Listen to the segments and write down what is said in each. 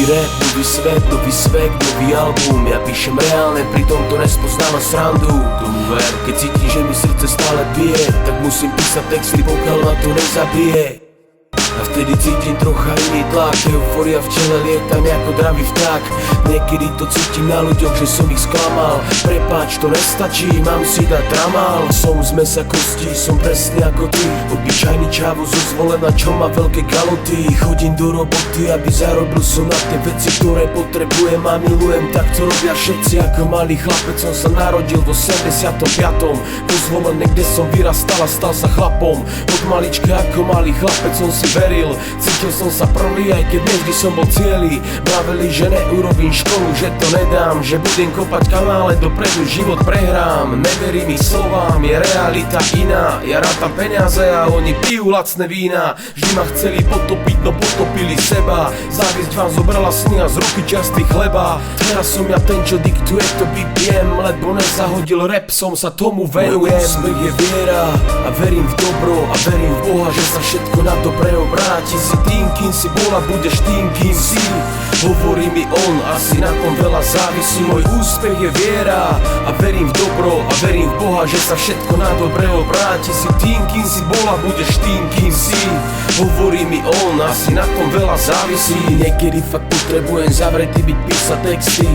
rap, nový svet, nový album. Ja píšem reálne, pritom to nespoznáva srandu. Tomu ver, keď cítim, že mi srdce stále bije, tak musím písať texty, pokiaľ ma to nezabije. A vtedy cítim trocha iný tlak, euforia v čele, lietam ako dravý vták. Niekedy to cítim na ľuďoch, že som ich sklamal. Prepáč, to nestačí, mám si dať tramál. Som z mesa kostí, som presne ako ty, obyčajný čávo zo Zvolena, čo má veľké kaloty. Chodím do roboty, aby zarobil som na tie veci, ktoré potrebujem a milujem. Tak to robia všetci, ako malý chlapec som sa narodil vo 75. Vo Zvolene, kde som vyrastal a stal sa chlapom. Od malička ako malý chlapec som si veril, cítil som sa prvý, aj keď nevždy som bol cielý. Mraveli, že neurobím školu, že to nedám, že budem kopať kanále, dopredu život prehrám. Neverím ich slovám, je realita iná. Ja rátam peniaze a oni pijú lacné vína. Vždy ma chceli potopiť, no potopili seba. Závisť vám zobrala sny a z ruky čerstvý chleba. Teraz som ja ten, čo diktuje to BPM, lebo nezahodil rap, som sa tomu venujem. Môj úspech je viera a verím v dobro a verím v Boha, že sa všetko na dobre obráti. Si tým, kým si bola, budeš tým, kým si. Hovorí mi on, asi na tom veľa závisí. Môj úspech je viera a verím v dobro a verím v Boha, že sa všetko na dobre obráti. Si tým, kým si bola, budeš tým, kým si. Hovorí mi on, asi na tom veľa závisí. Niekedy fakt potrebujem zavretý byť, písať texty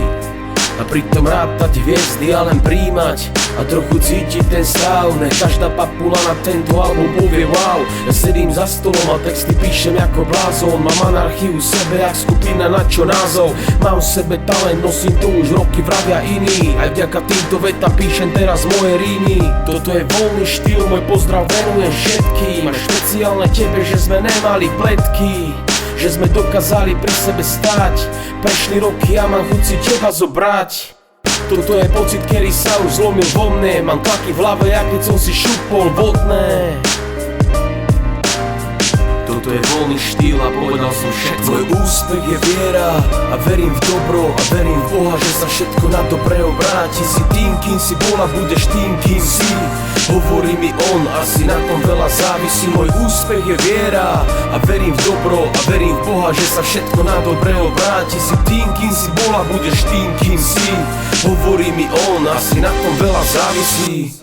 a pritom rátať hviezdy a len príjmať a trochu cítiť ten stav. Ne každá papula na tento album povie wow. Ja sedím za stolom a texty píšem ako blázon. Mám anarchiu v sebe, jak skupina na čo názov. Mám v sebe talent, nosím to už roky, vravia iní. Aj vďaka týmto vetám píšem teraz moje rímy. Toto je voľný štýl, môj pozdrav venujem všetkým. A špeciálne tebe, že sme nemali pletky, že sme dokázali pri sebe stáť. Prešli roky a mám chuť si teba zobrať. Toto je pocit, ktorý sa už zlomil vo mne. Mám tlaky v hlave, jak keď som si šupol vodné. Toto je voľný štýl a povedal som všetko. Môj úspech je viera a verím v dobro a verím v Boha, že sa všetko na dobre obráti. Si tým, kým si bola, budeš tým, kým si. Hovorí mi on, asi na tom veľa závisí. Môj úspech je viera a verím v dobro a verím v Boha, že sa všetko na dobre obráti. Si tým, kým si bola, budeš tým, kým si. Hovorí mi on, asi na tom veľa závisí.